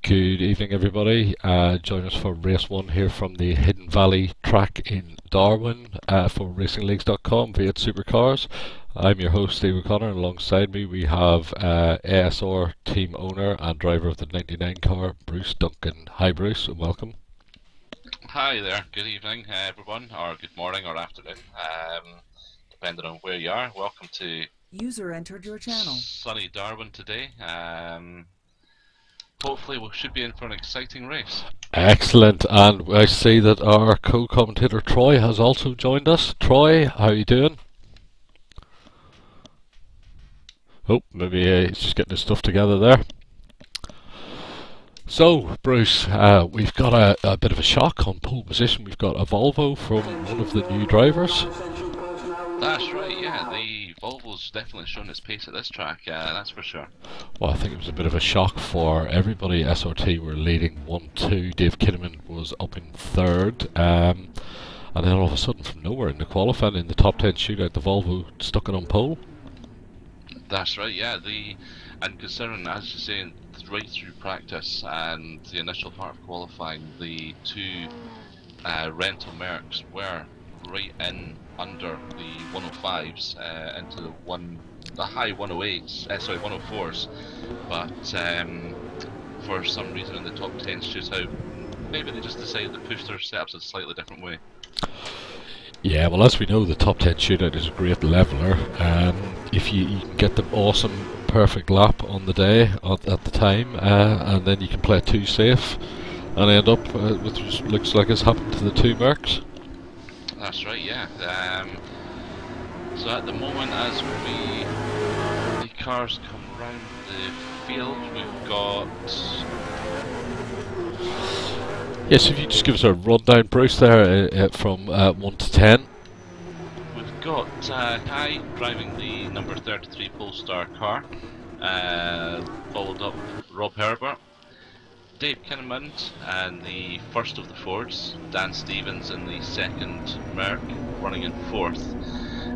Good evening, everybody. Join us for race one here from the Hidden Valley track in Darwin for Racing-Leagues.com, V8Supercars. I'm your host, Steve O'Connor, and alongside me we have ASR team owner and driver of the 99 car, Bruce Duncan. Hi, Bruce, and welcome. Hi there. Good evening, everyone, or good morning or afternoon, depending on where you are. Welcome to User entered your channel. sunny Darwin today. Hopefully we should be in for an exciting race. Excellent, and I see that our co-commentator Troy has also joined us. Troy, how are you doing? Oh, maybe he's just getting his stuff together there. So, Bruce, we've got a bit of a shock on pole position. We've got a Volvo from one of the new drivers. That's right, yeah, the Volvo's definitely shown its pace at this track, that's for sure. Well, I think it was a bit of a shock for everybody. SRT were leading 1-2. Dave Kinnaman was up in third. And then all of a sudden, from nowhere in the qualifying, in the top 10 shootout, the Volvo stuck it on pole. That's right, yeah. And considering, as you say, right through practice and the initial part of qualifying, the two rental Mercs were right in under the 105s into the high 108s, 104s, but for some reason in the top 10 shootout, maybe they just decided to push their setups a slightly different way. Yeah, well, as we know, the top 10 shootout is a great leveler. If you can get the awesome, perfect lap on the day at the time, and then you can play it too safe and end up with what looks like it's happened to the two Mercs. That's right, yeah. So at the moment, as the cars come round the field, we've got... Yes, if you just give us a rundown, Bruce, there from 1 to 10. We've got Kai driving the number 33 Polestar car, followed up Rob Herbert, Dave Kinnaman and the first of the Fords, Dan Stevens in the second Merc, running in fourth.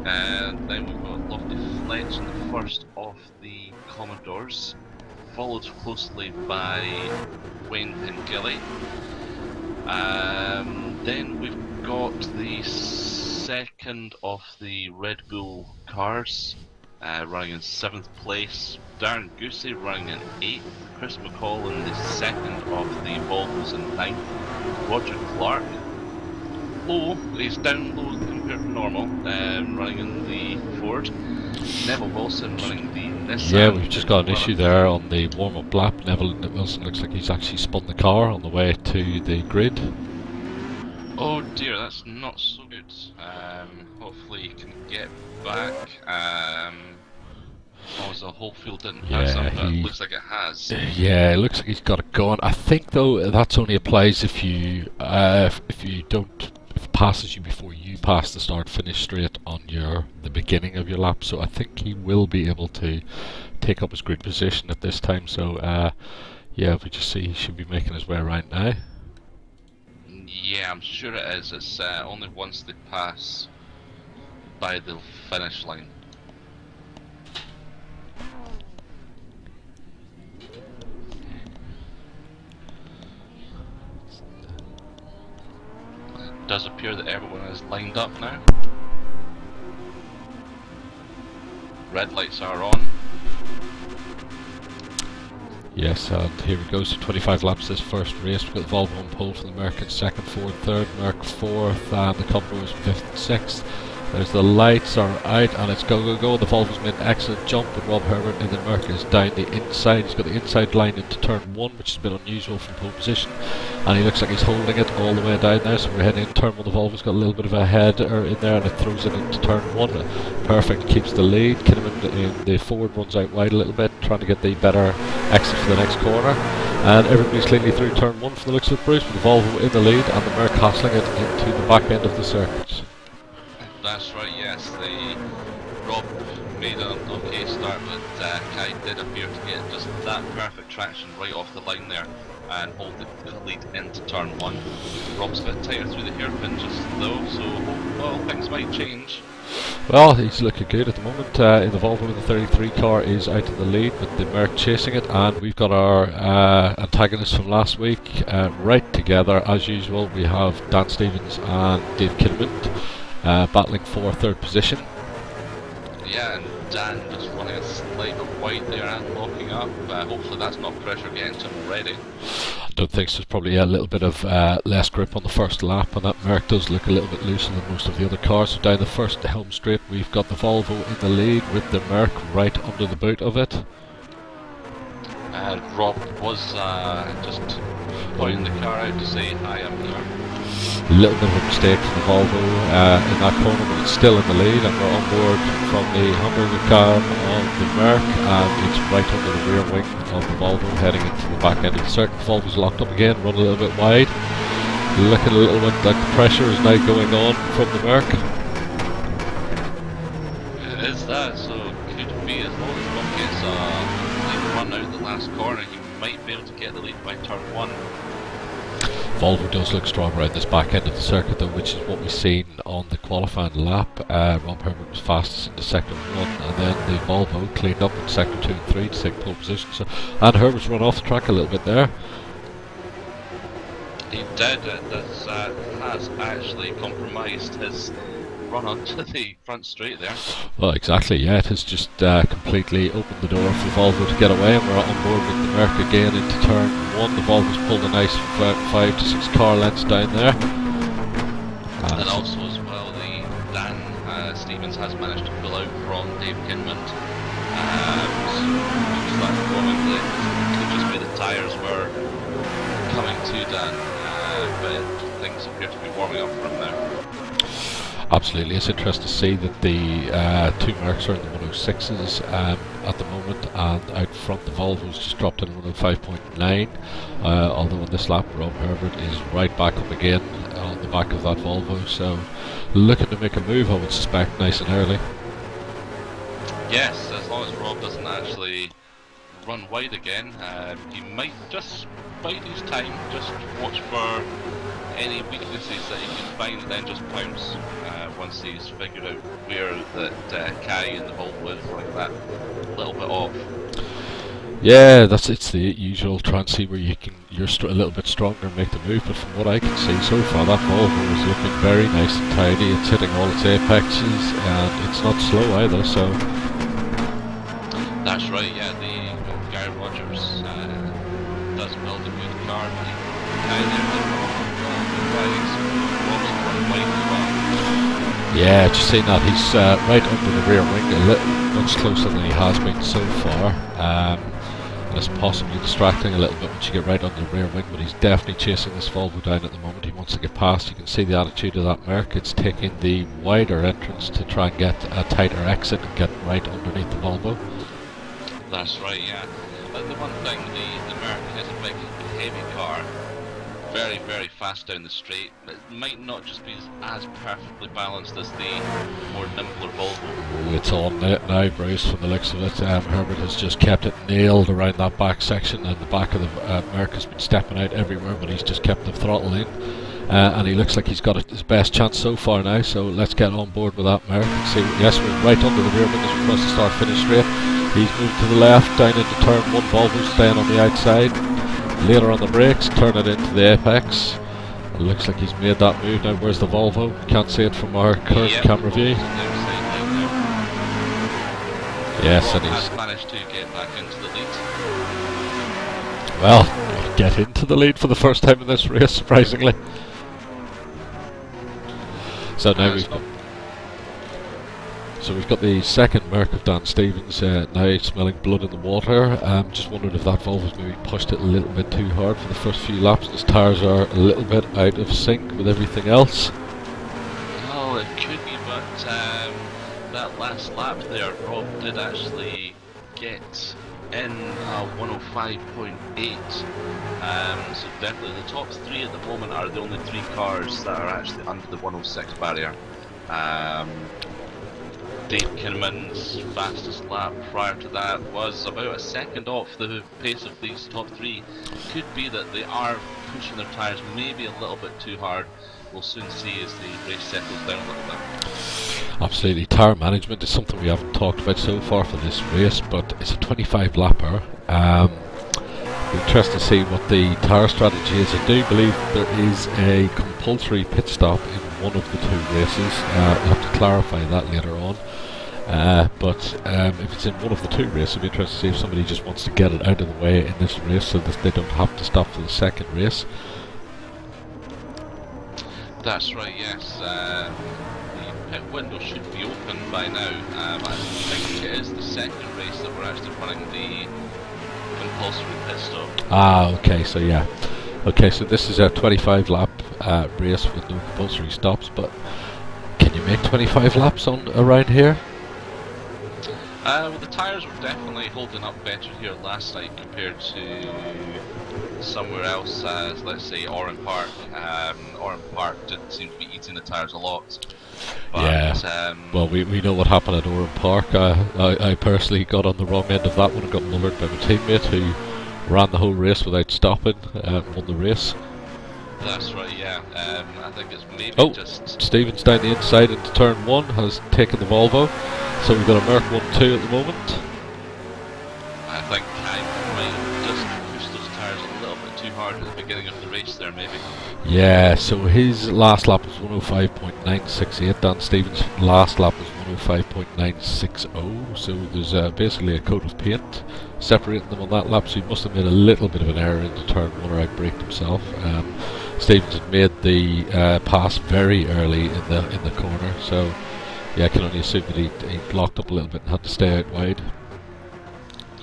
And then we've got Lofty Fletch in the first of the Commodores, followed closely by Wayne Pengilly. Then we've got the second of the Red Bull cars, running in 7th place. Darren Goosey running in 8th. Chris McCall in the second of the Volvos in 9th. Roger Clark, he's down low compared to normal, running in the Ford. Neville Wilson running the Nissan. Yeah, we've just got an issue there on the warm-up lap. Neville Wilson looks like he's actually spun the car on the way to the grid. Oh dear, that's not so good. Hopefully he can get back. As the whole field didn't pass him, but it looks like it has. Yeah, it looks like he's got it going. I think though that's only applies if you don't, if it passes you before you pass the start-finish straight on the beginning of your lap. So I think he will be able to take up his grid position at this time. So yeah, we just see he should be making his way around now. Yeah, I'm sure it is. It's only once they pass by the finish line. Does appear that everyone is lined up now. Red lights are on. Yes, and here we go. So 25 laps this first race. We've got the Volvo on pole for the Merc in second, Ford third, Merc fourth, and the Commodores fifth and sixth. There's the lights are out and it's go go go. The Volvo's made an excellent jump, and Rob Herbert in the Merc is down the inside. He's got the inside line into turn one, which has been unusual from pole position, and he looks like he's holding it all the way down there. So we're heading into turn one. The Volvo's got a little bit of a header in there, and it throws it into turn one. Perfect, keeps the lead. Kinnaman in the Ford runs out wide a little bit, trying to get the better exit for the next corner. And everybody's cleanly through turn one from the looks of it, Bruce, with the Volvo in the lead and the Merc hassling it into the back end of the circuit. That's right, yes. Rob made an okay start, but Kai did appear to get just that perfect traction right off the line there and hold the lead into turn 1. Rob's a bit tighter through the hairpin just though, so well, things might change. Well, he's looking good at the moment. In the Volvo, the 33 car is out in the lead with the Merc chasing it, and we've got our antagonists from last week right together as usual. We have Dan Stevens and Dave Kinnaman battling for third position. Yeah, and Dan just running a slight bit wide there and locking up. Hopefully that's not pressure getting to him already. I don't think so. There's probably a little bit of less grip on the first lap, and that Merc does look a little bit looser than most of the other cars. So down the first Helm straight, we've got the Volvo in the lead with the Merc right under the boot of it. Rob was just pointing the car out to say, "Hi, I'm here." A little bit of a mistake from the Volvo in that corner, but it's still in the lead, and we're on board from the hamburger cam of the Merc, and it's right under the rear wing of the Volvo heading into the back end of the circuit. The Volvo's locked up again, run a little bit wide. Looking a little bit like the pressure is now going on from the Merc. It is that, so could be as long as Rob gets a run out the last corner, he might be able to get the lead by turn 1. Volvo does look strong around this back end of the circuit though, which is what we've seen on the qualifying lap. Rob Herbert was fastest into sector 1, and then the Volvo cleaned up in sector 2 and 3 to take pole position. So, and Herbert's run off the track a little bit there. He did, this has actually compromised his run onto the front straight there. Well, exactly, yeah, it has just completely opened the door for Volvo to get away, and we're on board with the Merc again into turn 1. The Volvo's pulled a nice 5 to 6 car lengths down there. And also as well, the Dan Stevens has managed to pull out from Dave Kinman. So looks like probably it could just be the tyres were coming to Dan, but things appear to be warming up for him now. Absolutely, it's interesting to see that the two Mercs are in the 106s at the moment, and out front the Volvo's just dropped in 105.9, although on this lap Rob Herbert is right back up again on the back of that Volvo, so looking to make a move, I would suspect, nice and early. Yes, as long as Rob doesn't actually run wide again, he might just bide his time, just watch for any weaknesses that he can find and then just pounce once he's figured out where that Kai and the Volvo is, like that little bit off. Yeah, it's the usual try and see where you're a little bit stronger and make the move, but from what I can see so far that Volvo is looking very nice and tidy. It's hitting all its apexes and it's not slow either, so... That's right, yeah, the Gary Rogers does build a good car, but Kai there yeah, just seeing that he's right under the rear wing, much closer than he has been so far, and it's possibly distracting a little bit once you get right under the rear wing, but he's definitely chasing this Volvo down at the moment. He wants to get past. You can see the attitude of that Merc. It's taking the wider entrance to try and get a tighter exit and get right underneath the Volvo. That's right, yeah. But the one thing, the Merc is a big, heavy car. Very, very fast down the straight. It might not just be as perfectly balanced as the more nimbler Volvo. Oh, it's on now, Bruce, from the looks of it. Herbert has just kept it nailed around that back section, and the back of the Merc has been stepping out everywhere, but he's just kept the throttle in. And he looks like he's got his best chance so far now, so let's get on board with that Merc and see. Yes, we're right under the rear wing as we cross the start-finish straight. He's moved to the left, down into turn 1, Volvo staying on the outside. Later on the brakes, turn it into the apex. It looks like he's made that move now. Where's the Volvo? Can't see it from our current camera view. Yes, and he's managed to get back into the lead. Well, get into the lead for the first time in this race, surprisingly. So now we've got the second Merc of Dan Stevens now smelling blood in the water. Just wondered if that Volvo's maybe pushed it a little bit too hard for the first few laps. His tyres are a little bit out of sync with everything else. Oh, it could be, but that last lap there, Rob did actually get in 105.8. So definitely the top 3 at the moment are the only 3 cars that are actually under the 106 barrier. Dave Kinnaman's fastest lap prior to that was about a second off the pace of these top three. Could be that they are pushing their tyres maybe a little bit too hard. We'll soon see as the race settles down a little bit. Absolutely, tyre management is something we haven't talked about so far for this race, but it's a 25 lapper. Interesting to see what the tyre strategy is. I do believe there is a compulsory pit stop in one of the two races. We'll have to clarify that later on. But if it's in one of the two races, it'll be interesting to see if somebody just wants to get it out of the way in this race so that they don't have to stop for the second race. That's right, yes. The pit window should be open by now. I think it is the second race that we're actually running the compulsory pit stop. Ah, okay, so yeah. Okay, so this is a 25 lap race with no compulsory stops, but can you make 25 laps on around here? Well, the tyres were definitely holding up better here last night compared to somewhere else, let's say Oran Park. Oran Park didn't seem to be eating the tyres a lot. But, yeah, well, we know what happened at Oran Park. I personally got on the wrong end of that one and got mullered by my teammate who ran the whole race without stopping and won the race. That's right, yeah. I think it's maybe just... Stevens down the inside into turn 1 has taken the Volvo, so we've got a Merc 1-2 at the moment. I think Kai might have just pushed those tyres a little bit too hard at the beginning of the race there, maybe. Yeah, so his last lap was 105.968, Dan Stevens' last lap was 105.960, so there's basically a coat of paint separating them on that lap, so he must have made a little bit of an error into turn 1 or outbraked himself. Stevens had made the pass very early in the corner, so yeah, I can only assume that he blocked up a little bit and had to stay out wide.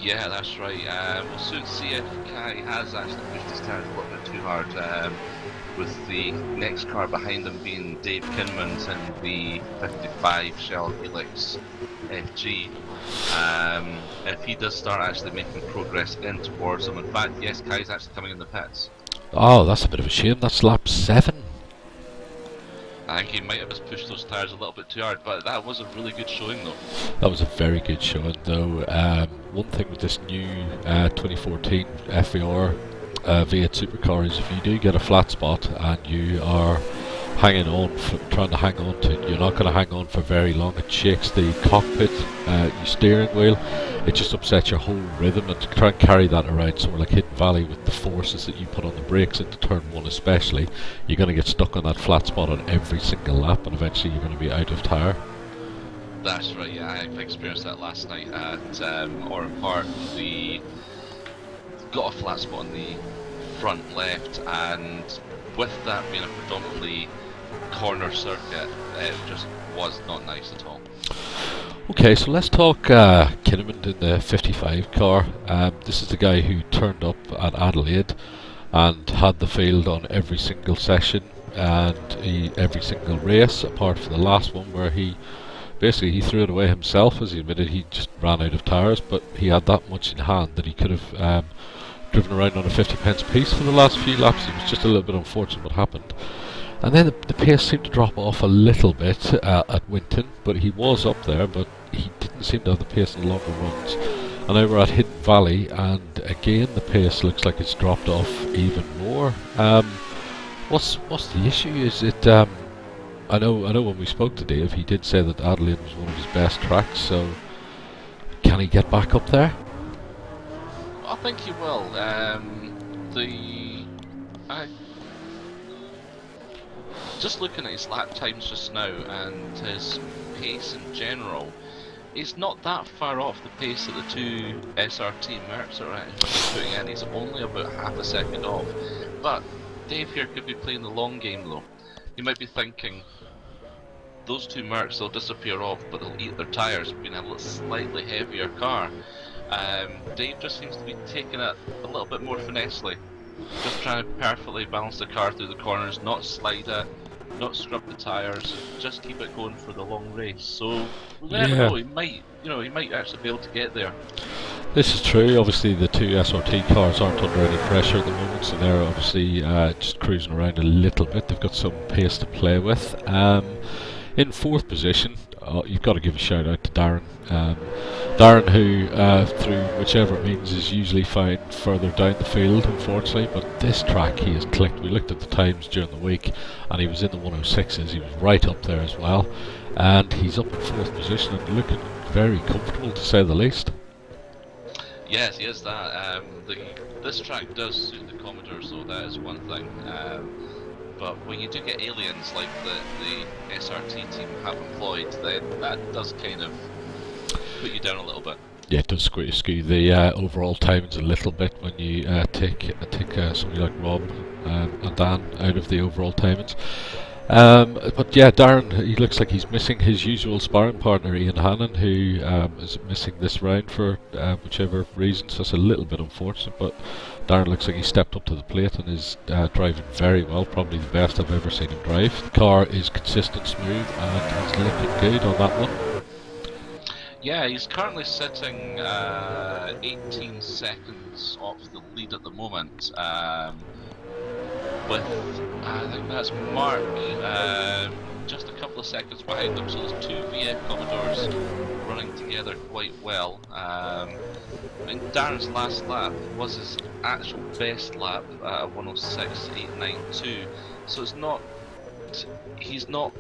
Yeah, that's right. We'll soon see if Kai has actually pushed his tyres a little bit too hard, with the next car behind him being Dave Kinman's in the 55 Shell Helix FG. If he does start actually making progress in towards him, in fact, yes, Kai's actually coming in the pits. Oh, that's a bit of a shame. That's lap 7. I think he might have just pushed those tyres a little bit too hard, but that was a really good showing though. That was a very good showing though. One thing with this new 2014 FVR V8 Supercar is if you do get a flat spot and you are hanging on, trying to hang on to it, you're not going to hang on for very long. It shakes the cockpit, your steering wheel, it just upsets your whole rhythm, and to try and carry that around somewhere like Hidden Valley with the forces that you put on the brakes into turn 1 especially, you're going to get stuck on that flat spot on every single lap and eventually you're going to be out of tyre. That's right, yeah, I experienced that last night at Oran Park. We got a flat spot on the front left, and with that being a predominantly corner circuit, it just was not nice at all. Okay, so let's talk Kinnaman in the 55 car. This is the guy who turned up at Adelaide and had the field on every single session and every single race, apart from the last one where he threw it away himself, as he admitted. He just ran out of tyres, but he had that much in hand that he could have driven around on a 50 pence piece for the last few laps. It was just a little bit unfortunate what happened. And then the pace seemed to drop off a little bit at Winton, but he was up there, but he didn't seem to have the pace in the longer runs. And now we're at Hidden Valley, and again the pace looks like it's dropped off even more. What's the issue? Is it? I know when we spoke to Dave, he did say that Adelaide was one of his best tracks. So can he get back up there? I think he will. Just looking at his lap times just now and his pace in general, he's not that far off the pace that the two SRT Mercs are putting in. He's only about half a second off. But Dave here could be playing the long game though. He might be thinking, those two Mercs, they'll disappear off, but they'll eat their tyres being a slightly heavier car. Dave just seems to be taking it a little bit more finessely. Just trying to perfectly balance the car through the corners, not slide it, not scrub the tyres, just keep it going for the long race. So we never know, he might actually be able to get there. This is true. Obviously the two SRT cars aren't under any pressure at the moment, so they're obviously just cruising around a little bit. They've got some pace to play with. In fourth position, you've got to give a shout out to Darren. Darren, who through whichever means is usually found further down the field, unfortunately, but this track he has clicked. We looked at the times during the week, and he was in the 106s. He was right up there as well, and he's up in fourth position and looking very comfortable, to say the least. Yes, he is that. This track does suit the Commodore, so that is one thing. But when you do get aliens like the SRT team have employed, then that does kind of put you down a little bit. Yeah, it does skew the overall timings a little bit when you take somebody like Rob and Dan out of the overall timings. But yeah, Darren, he looks like he's missing his usual sparring partner Ian Hannon, who is missing this round for whichever reasons. That's a little bit unfortunate, but Darren looks like he stepped up to the plate and is driving very well, probably the best I've ever seen him drive. The car is consistent, smooth, and he's looking good on that one. Yeah, he's currently sitting 18 seconds off the lead at the moment. With, I think that's Mark just a couple of seconds behind him, so there's two V8 Commodores running together quite well. I mean, Darren's last lap was his actual best lap at 106.892, so it's not, he's not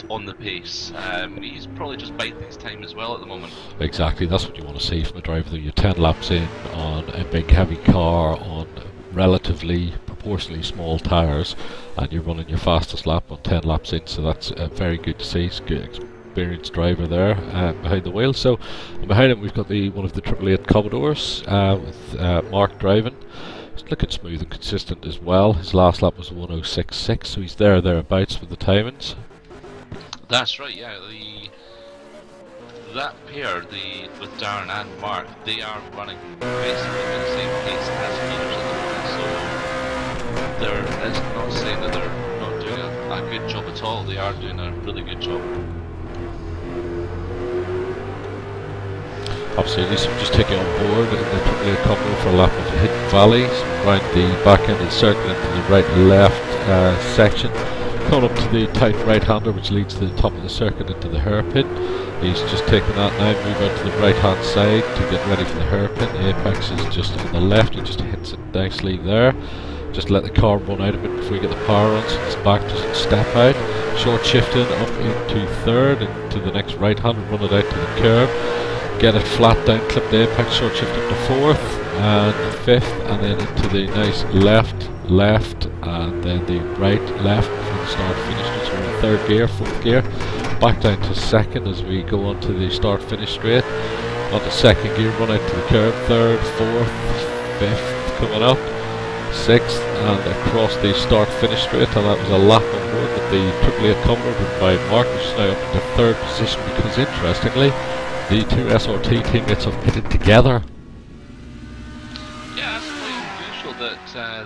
on the pace. He's probably just biding his time as well at the moment. Exactly, that's what you want to see from a driver. You're 10 laps in on a big heavy car on relatively proportionally small tyres, and you're running your fastest lap on 10 laps in, so that's very good to see. It's a good experienced driver there behind the wheel. So behind him we've got one of the 888 Commodores with Mark driving. It's looking smooth and consistent as well. His last lap was 106.6, so he's thereabouts with the timings. That's right, yeah. That pair, with Darren and Mark, they are running basically at the same pace as Peters at the moment, so it's not saying that they're not doing a good job at all. They are doing a really good job. Absolutely, so just take it on board in the 888 Commodore for a lap of Hidden Valley, so round the back end of the circuit into the right and left section. Coming up to the tight right-hander which leads to the top of the circuit into the hairpin. He's just taking that now, move out to the right-hand side to get ready for the hairpin. The apex is just on the left, he just hits it nicely there. Just let the car run out a bit before you get the power on, so his back doesn't step out. Short shifting up into third, into the next right-hand and run it out to the curb. Get it flat down, clip the apex, short shift up to fourth and fifth, and then into the nice left, and then the right, left from the start finish. So we're in third gear, fourth gear. Back down to second as we go on to the start finish straight. On to second gear, run out to the curb, third, fourth, fifth coming up, sixth, and across the start finish straight. And that was a lap on board with the 888 Commodore by Mark, which is now up into third position because interestingly the two SRT teammates have pitted together. Yeah, that's quite unusual that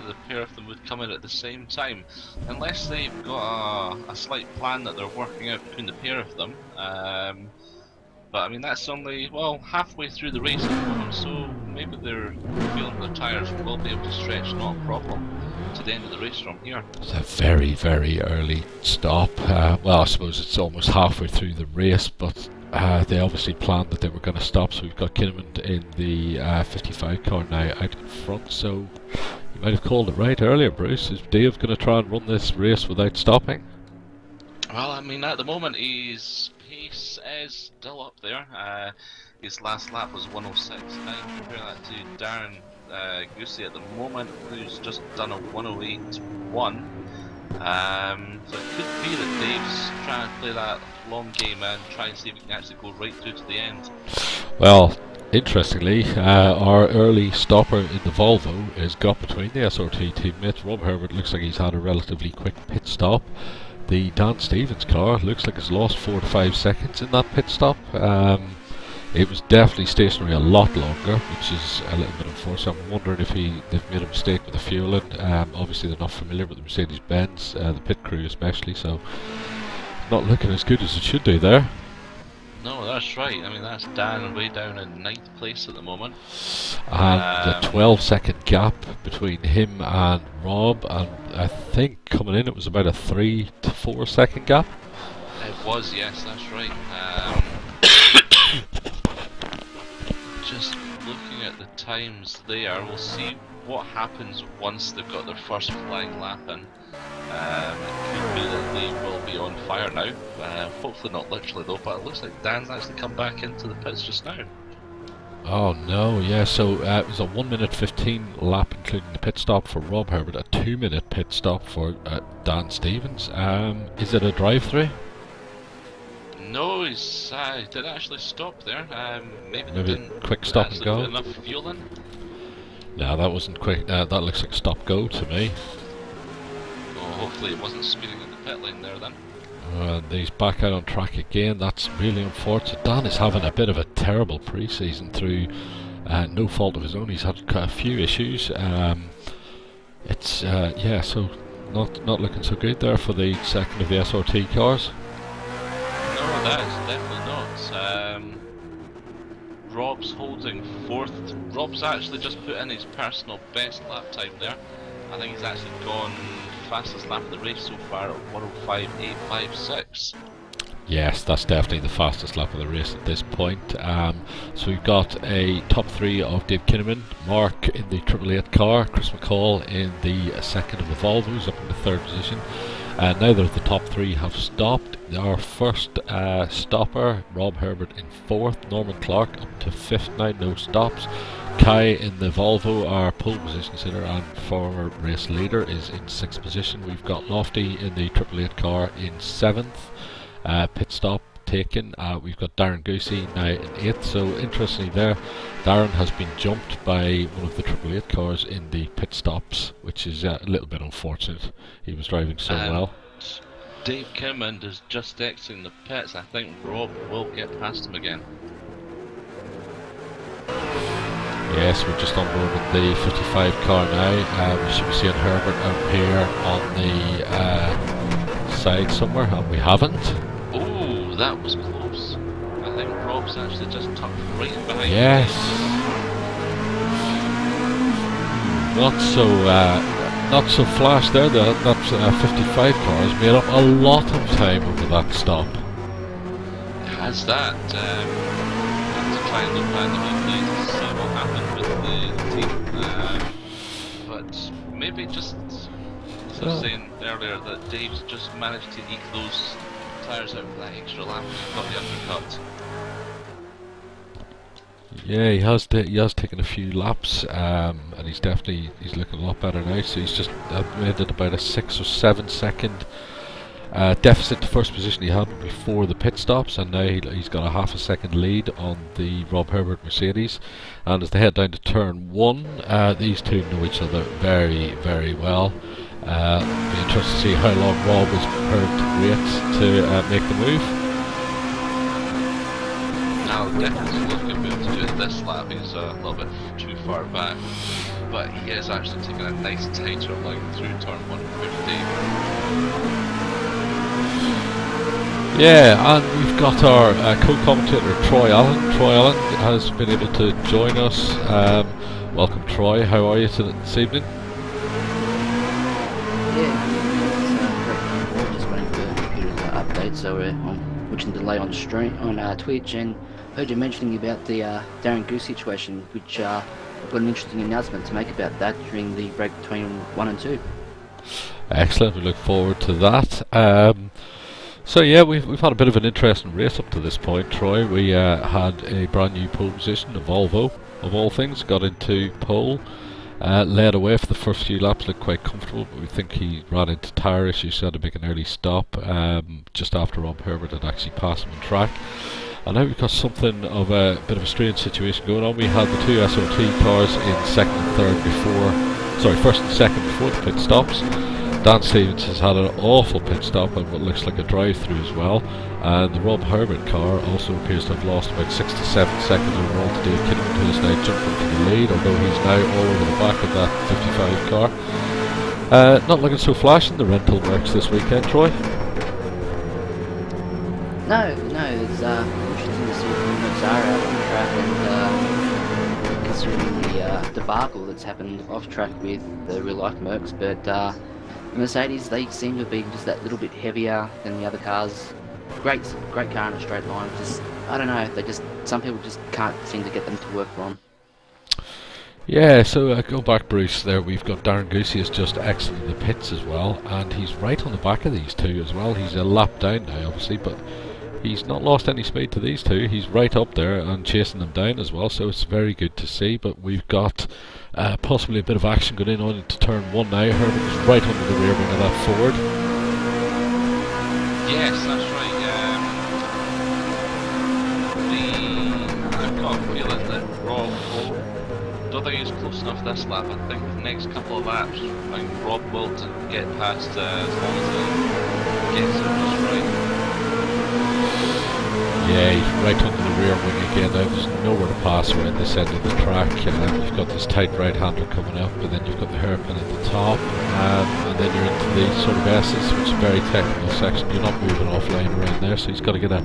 the pair of them would come in at the same time, unless they've got a slight plan that they're working out between the pair of them. But I mean, that's only, well, halfway through the race at the moment, so maybe they're feeling their tyres will be able to stretch, not a problem, to the end of the race from here. It's a very, very early stop. Well, I suppose it's almost halfway through the race, but they obviously planned that they were going to stop, so we've got Kinnaman in the 55 car now out in front, so you might have called it right earlier, Bruce. Is Dave going to try and run this race without stopping? Well, I mean, at the moment his pace is still up there. His last lap was 106.9. Compare that to Darren Goosey at the moment, who's just done a 108.1. So it could be that Dave's trying to play that long game and try and see if he can actually go right through to the end. Well, interestingly, our early stopper in the Volvo is got between the SRT teammates. Rob Herbert looks like he's had a relatively quick pit stop. The Dan Stevens car looks like it's lost 4 to 5 seconds in that pit stop. It was definitely stationary a lot longer, which is a little bit unfortunate. I'm wondering if they've made a mistake with the fueling. Obviously they're not familiar with the Mercedes-Benz, the pit crew especially, so not looking as good as it should do there. No, that's right. I mean, that's Dan way down in 9th place at the moment. And the 12-second gap between him and Rob, and I think coming in it was about a 3 to 4 second gap. It was, yes, that's right. Just looking at the times there, we'll see what happens once they've got their first flying lap in. It could be that they will be on fire now. Hopefully not literally though, but it looks like Dan's actually come back into the pits just now. Oh no, yeah, so it was a 1 minute 15 lap including the pit stop for Rob Herbert, a 2 minute pit stop for Dan Stevens. Is it a drive-through? No, he didn't actually stop there. Maybe didn't quick stop and go? put enough fuel in. No, that wasn't quick. That looks like stop go to me. Oh, hopefully it wasn't speeding in the pit lane there then. He's back out on track again. That's really unfortunate. Dan is having a bit of a terrible pre-season through no fault of his own. He's had a few issues. It's yeah, so not looking so good there for the second of the SRT cars. No, that is definitely not. Rob's holding fourth. Rob's actually just put in his personal best lap time there. I think he's actually gone fastest lap of the race so far at 1:05.856. Yes, that's definitely the fastest lap of the race at this point. So we've got a top three of Dave Kinnaman, Mark in the 888 car, Chris McCall in the second of the Volvos, up in the third position. Neither of the top three have stopped. Our first stopper, Rob Herbert in fourth, Norman Clark up to fifth now, no stops. Kai in the Volvo, our pole position sitter and former race leader, is in sixth position. We've got Lofty in the 888 car in seventh. Pit stop taken. We've got Darren Goosey now in 8th, so interestingly there, Darren has been jumped by one of the 888 cars in the pit stops, which is a little bit unfortunate. He was driving so well. Dave Kinnaman is just exiting the pits. I think Rob will get past him again. Yes, we're just on board with the 55 car now. We should be seeing Herbert out here on the side somewhere, and we haven't. Oh, that was close. I think Rob's actually just tucked right behind. Yes. Not so flash there. That 55 car has made up a lot of time over that stop. It has that. To try and look at the replay to see what happened with the team. But maybe just, as I was saying earlier, that Dave's just managed to eke those tyres out for that extra lap and got the undercut. Yeah, he has taken a few laps, and he's looking a lot better now. So he's just made it about a 6 or 7 second deficit to first position he had before the pit stops, and now he's got a half a second lead on the Rob Herbert Mercedes. And as they head down to turn 1, these two know each other very, very well. Be interested to see how long Rob is prepared to wait to make the move. Now definitely looking to be able to do it this lap. He's a little bit too far back, but he is actually taking a nice tighter line through turn 150. Yeah, and we've got our co-commentator Troy Allen. Troy Allen has been able to join us. Welcome, Troy. How are you this evening? Yeah, it's just waiting for the computer to update, so I'm watching the delay on stream on Twitch, and heard you mentioning about the Darren Goose situation, which I've got an interesting announcement to make about that during the break between 1 and 2. Excellent, we look forward to that. So yeah, we've had a bit of an interesting race up to this point, Troy. We had a brand new pole position, a Volvo of all things, got into pole, led away for the first few laps, looked quite comfortable, but we think he ran into tyre issues, so had to make an early stop just after Rob Herbert had actually passed him on track. And now we've got something of a bit of a strange situation going on. We had the two SRT cars in second and third first and second before the pit stops. Dan Stevens has had an awful pit stop and what looks like a drive-through as well. And the Rob Herbert car also appears to have lost about 6 to 7 seconds overall to Dave Kinnaman, who is now jumping to the lead, although he's now all over the back of that 55 car. Not looking so flash in the rental works this weekend, Troy. No, it's interesting to see the are out on track, and considering the debacle that's happened off track with the real life Mercs, but the Mercedes, they seem to be just that little bit heavier than the other cars great car in a straight line. Just, I don't know, some people just can't seem to get them to work for them. Yeah, so go back, Bruce. There we've got Darren Goosey has just exited the pits as well, and he's right on the back of these two as well. He's a lap down now, obviously, but he's not lost any speed to these two. He's right up there and chasing them down as well, so it's very good to see. But we've got possibly a bit of action going in on into turn 1 now. Herman is right under the rear wing of that Ford. Yes, that's right. I've got a feeling that Rob don't think he's close enough this lap. I think the next couple of laps, I think Rob will get past as long as he gets it just right. Yeah, he's right under the rear wing again. Now there's nowhere to pass around this end of the track. You've got this tight right-hander coming up, and then you've got the hairpin at the top, and then you're into the sort of S's, which is a very technical section. You're not moving off line around there, so he's got to get a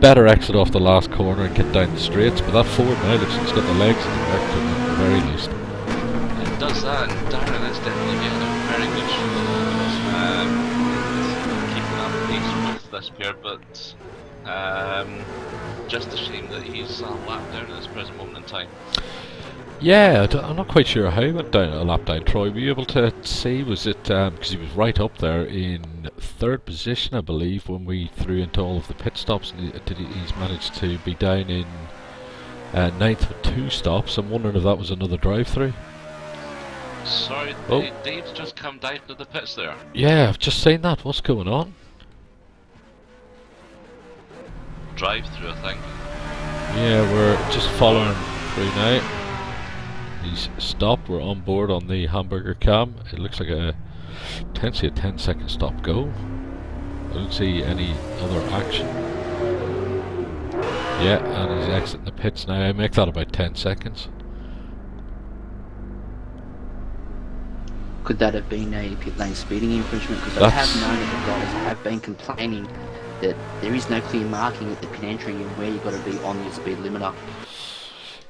better exit off the last corner and get down the straights. But that Ford now looks like it's got the legs in the back to it at the very least. It does that, and Darren is definitely getting a very good show. Keeping up pace with this pair, but just a shame that he's a lap down at this present moment in time. Yeah, I'm not quite sure how he went down a lap down. Troy, were you able to see? Was it because he was right up there in 3rd position, I believe, when we threw into all of the pit stops, and he's managed to be down in 9th with 2 stops. I'm wondering if that was another drive-through. Sorry, Dave's just come down to the pits there. Yeah, I've just seen that. What's going on? Drive-through, I think. Yeah, we're just following through now. He's stopped. We're on board on the hamburger cam. It looks like potentially a 10-second stop go. I don't see any other action. Yeah, and he's exiting the pits now. I make that about 10 seconds. Could that have been a pit lane speeding infringement? Because I have known that the guys have been complaining that there is no clear marking at the pit entry and where you've got to be on your speed limiter.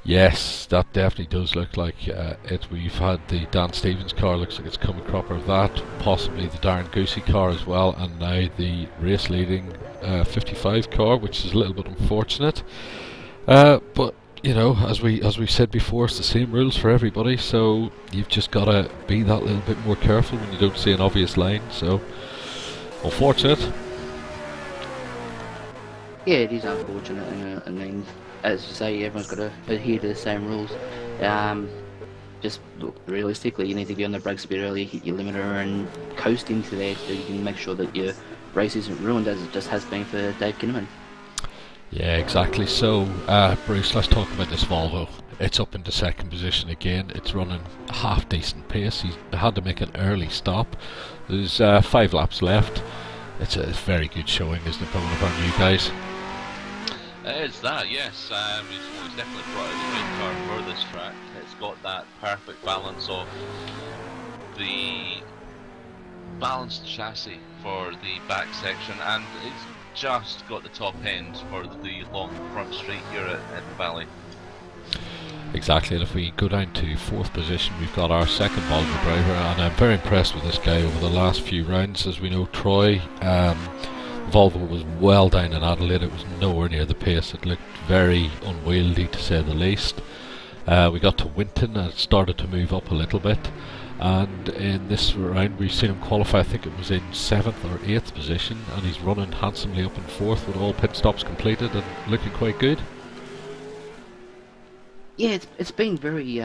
Yes, that definitely does look like it. We've had the Dan Stevens car, looks like it's come a cropper of that, possibly the Darren Goosey car as well, and now the race leading 55 car, which is a little bit unfortunate. But you know, as we said before, it's the same rules for everybody, so you've just got to be that little bit more careful when you don't see an obvious line. So unfortunate. Yeah, it is unfortunate, and I mean, as you say, everyone's got to adhere to the same rules. Just look, realistically, you need to be on the brakes a bit earlier, hit your limiter, and coast into there so you can make sure that your race isn't ruined, as it just has been for Dave Kinnaman. Yeah, exactly. So, Bruce, let's talk about this Volvo. It's up into 2nd position again. It's running a half decent pace. He had to make an early stop. There's 5 laps left. It's a very good showing, isn't it, from one of our new guys? It's that, yes. He's definitely brought out the right car for this track. It's got that perfect balance of the balanced chassis for the back section, and it's just got the top end for the long front straight here at the Valley. Exactly, and if we go down to 4th position, we've got our 2nd Volvo driver, and I'm very impressed with this guy over the last few rounds. As we know, Troy, Volvo was well down in Adelaide. It was nowhere near the pace. It looked very unwieldy, to say the least. We got to Winton and it started to move up a little bit, and in this round we've seen him qualify. I think it was in 7th or 8th position, and he's running handsomely up in 4th with all pit stops completed and looking quite good. Yeah, it's been very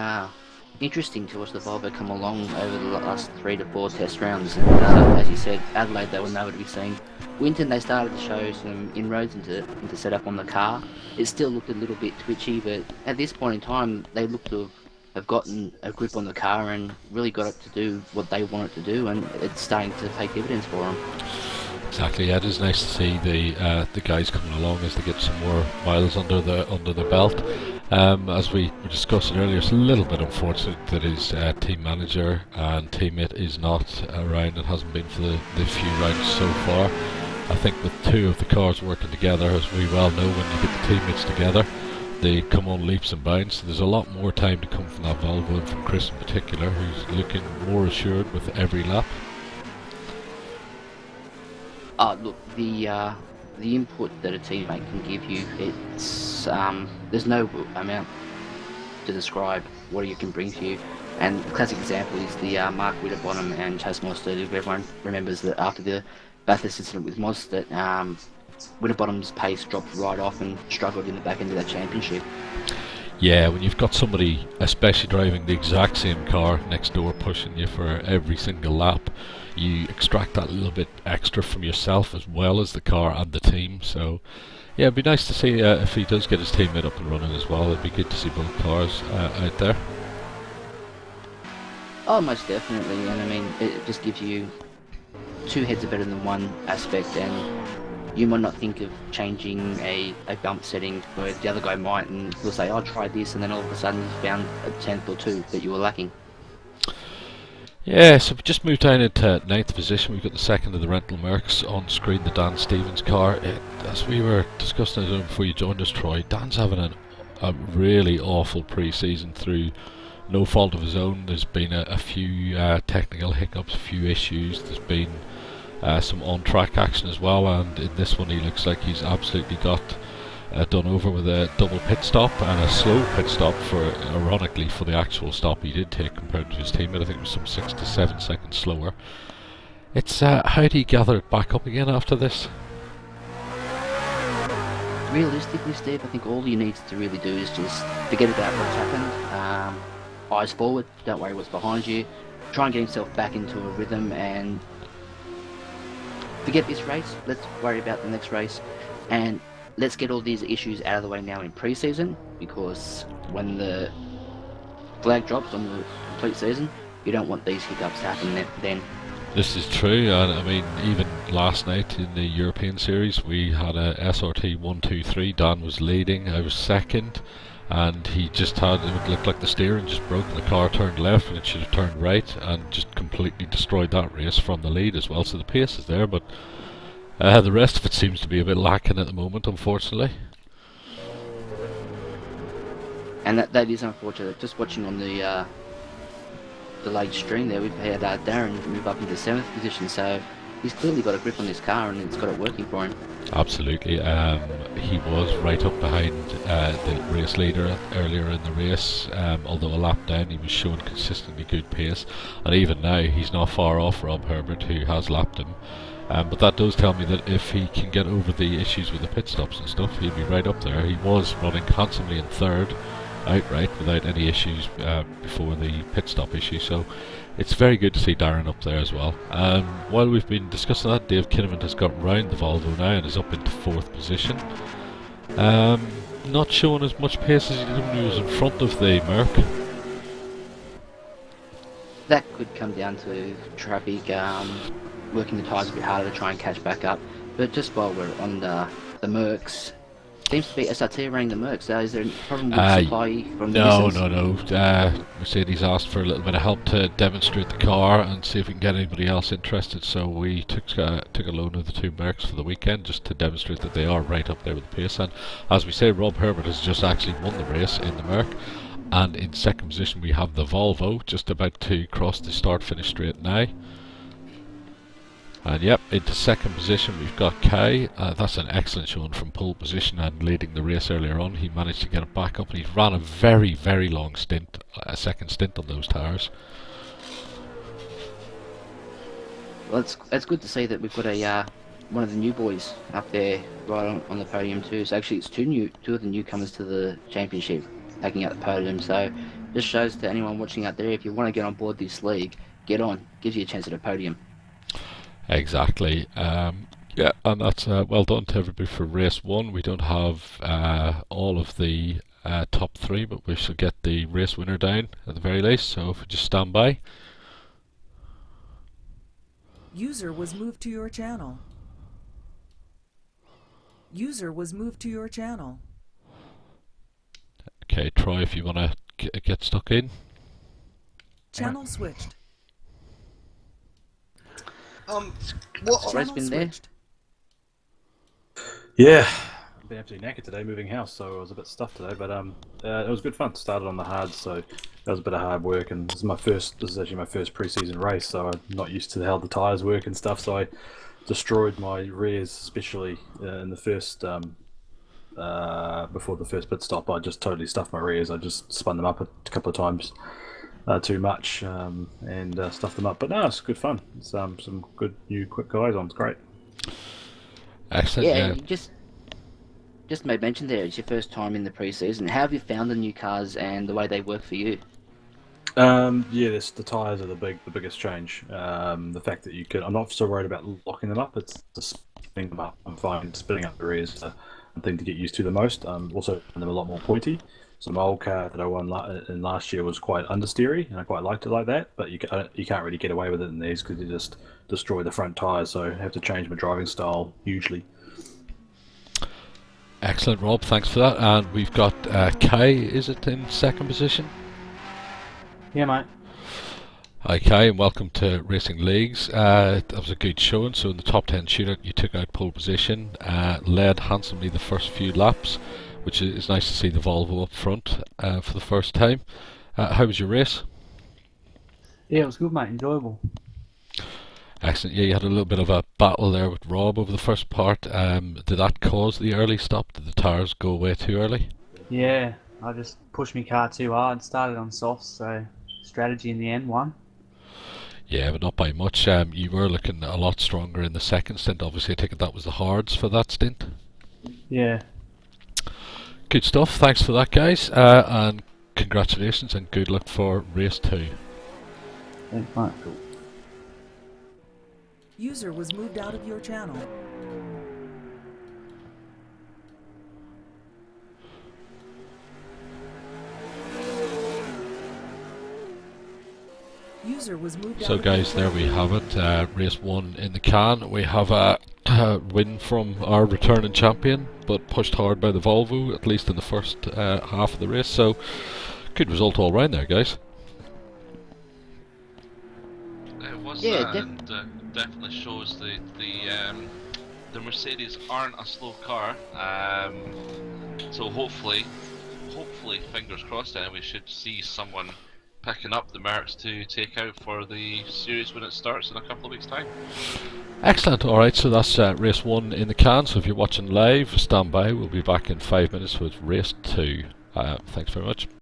interesting to watch the Volvo come along over the last 3 to 4 test rounds, and as you said, Adelaide they were nowhere to be seen. Winton they started to show some inroads into setup on the car. It still looked a little bit twitchy, but at this point in time they look to have gotten a grip on the car and really got it to do what they want it to do, and it's starting to pay dividends for them. Exactly, yeah, it is nice to see the guys coming along as they get some more miles under the belt. As we were discussing earlier, it's a little bit unfortunate that his team manager and teammate is not around and hasn't been for the few rounds so far. I think with 2 of the cars working together, as we well know, when you get the teammates together, they come on leaps and bounds. So there's a lot more time to come from that Volvo, and from Chris in particular, who's looking more assured with every lap. Look, the the input that a teammate can give you, it's there's no amount to describe what he can bring to you. And the classic example is the Mark Winterbottom and Chase Mostert. If everyone remembers that after the Bathurst incident with Mostert, Winterbottom's pace dropped right off and struggled in the back end of that championship. Yeah, when you've got somebody, especially driving the exact same car next door, pushing you for every single lap, you extract that little bit extra from yourself as well as the car and the team. So, yeah, it'd be nice to see if he does get his teammate up and running as well. It'd be good to see both cars out there. Oh, most definitely. And I mean, it just gives you two heads are better than one aspect, and you might not think of changing a bump setting where the other guy might, and he'll say, I'll try this, and then all of a sudden you found a tenth or two that you were lacking. Yeah, so we just moved down into 9th position. We've got the second of the rental Mercs on screen, the Dan Stevens car. As we were discussing it before you joined us, Troy, Dan's having a really awful pre-season through no fault of his own. There's been a few technical hiccups, a few issues. There's been some on-track action as well, and in this one he looks like he's absolutely got done over with a double pit stop and a slow pit stop, ironically, for the actual stop he did take compared to his teammate. I think it was some 6 to 7 seconds slower. It's how do you gather it back up again after this? Realistically, Steve, I think all you need to really do is just forget about what's happened. Eyes forward, don't worry what's behind you. Try and get himself back into a rhythm and forget this race. Let's worry about the next race, and let's get all these issues out of the way now in pre-season, because when the flag drops on the complete season, you don't want these hiccups to happen then. This is true, and I mean, even last night in the European Series we had a SRT 1-2-3. Dan was leading, I was second, and he just had, it looked like the steering just broke and the car turned left and it should have turned right, and just completely destroyed that race from the lead as well. So the pace is there, but the rest of it seems to be a bit lacking at the moment, unfortunately. And that is unfortunate. Just watching on the live stream there, we've had Darren move up into 7th position, so he's clearly got a grip on this car and it's got it working for him. Absolutely. He was right up behind the race leader earlier in the race, although a lap down he was showing consistently good pace, and even now he's not far off Rob Herbert, who has lapped him. But that does tell me that if he can get over the issues with the pit stops and stuff, he'll be right up there. He was running handsomely in 3rd outright without any issues before the pit stop issue, so it's very good to see Darren up there as well. While we've been discussing that, Dave Kinnaman has got round the Volvo now and is up into 4th position. Not showing as much pace as he did when he was in front of the Merc. That could come down to traffic, working the tyres a bit harder to try and catch back up. But just while we're on the Mercs, seems to be SRT running the Mercs. Is there a problem with supply from the No. Mercedes asked for a little bit of help to demonstrate the car and see if we can get anybody else interested, so we took a loan of the 2 Mercs for the weekend just to demonstrate that they are right up there with the pace. And as we say, Rob Herbert has just actually won the race in the Merc, and in 2nd position we have the Volvo just about to cross the start-finish straight now. And yep, into 2nd position we've got Kai. That's an excellent showing from pole position and leading the race earlier on. He managed to get it back up, and he's ran a very, very long stint, a second stint on those tyres. Well, it's good to see that we've got a one of the new boys up there right on the podium too. So actually it's two of the newcomers to the championship taking out the podium. So just shows to anyone watching out there, if you want to get on board this league, get on. Gives you a chance at a podium. Exactly. Yeah, and that's well done to everybody for race 1. We don't have all of the top 3, but we shall get the race winner down at the very least, so if we just stand by. User was moved to your channel. User was moved to your channel. Okay, Troy, if you want to get stuck in. Channel switched. What race been there? Yeah, I've been absolutely knackered today moving house, so I was a bit stuffed today. But it was good fun. Started on the hard, so that was a bit of hard work. And this is actually my first pre-season race, so I'm not used to how the tyres work and stuff. So I destroyed my rears, especially in the first before the first pit stop. I just totally stuffed my rears. I just spun them up a couple of times too much and stuffed them up. But no, it's good fun. It's some good new quick guys on. It's great. Excellent. Yeah, Yeah. you just made mention there. It's your first time in the pre-season. How have you found the new cars and the way they work for you? Yeah, the tyres are the biggest change. The fact that you could, I'm not so worried about locking them up. It's the spinning them up. I'm fine spinning up the rears. The thing to get used to the most. Also, them a lot more pointy. So my old car that I won in last year was quite understeery, and I quite liked it like that. But you can't really get away with it in these because you just destroy the front tyres. So I have to change my driving style hugely. Excellent, Rob. Thanks for that. And we've got Kai. Is it in second position? Yeah, mate. Hi Kai, and welcome to Racing Leagues. That was a good showing. So in the top 10 shootout, you took out pole position, led handsomely the first few laps, which is nice to see the Volvo up front for the first time. How was your race? Yeah, it was good, mate. Enjoyable. Excellent. Yeah, you had a little bit of a battle there with Rob over the first part. Did that cause the early stop? Did the tyres go away too early? Yeah, I just pushed my car too hard. Started on softs, so strategy in the end won. Yeah, but not by much. You were looking a lot stronger in the second stint. Obviously, I take it that was the hards for that stint. Yeah. Good stuff. Thanks for that, guys. And congratulations and good luck for race 2. Thanks, mate. User was moved out of your channel. User was moved So out guys, of your there we have it. Race 1 in the can. We have a win from our returning champion, but pushed hard by the Volvo, at least in the first half of the race. So good result all round there, guys. It was Yeah, that, and definitely shows the Mercedes aren't a slow car. So hopefully, fingers crossed, we should see someone picking up the Mercs to take out for the series when it starts in a couple of weeks' time. Excellent. Alright, so that's race 1 in the can. So if you're watching live, stand by. We'll be back in 5 minutes with race 2. Thanks very much.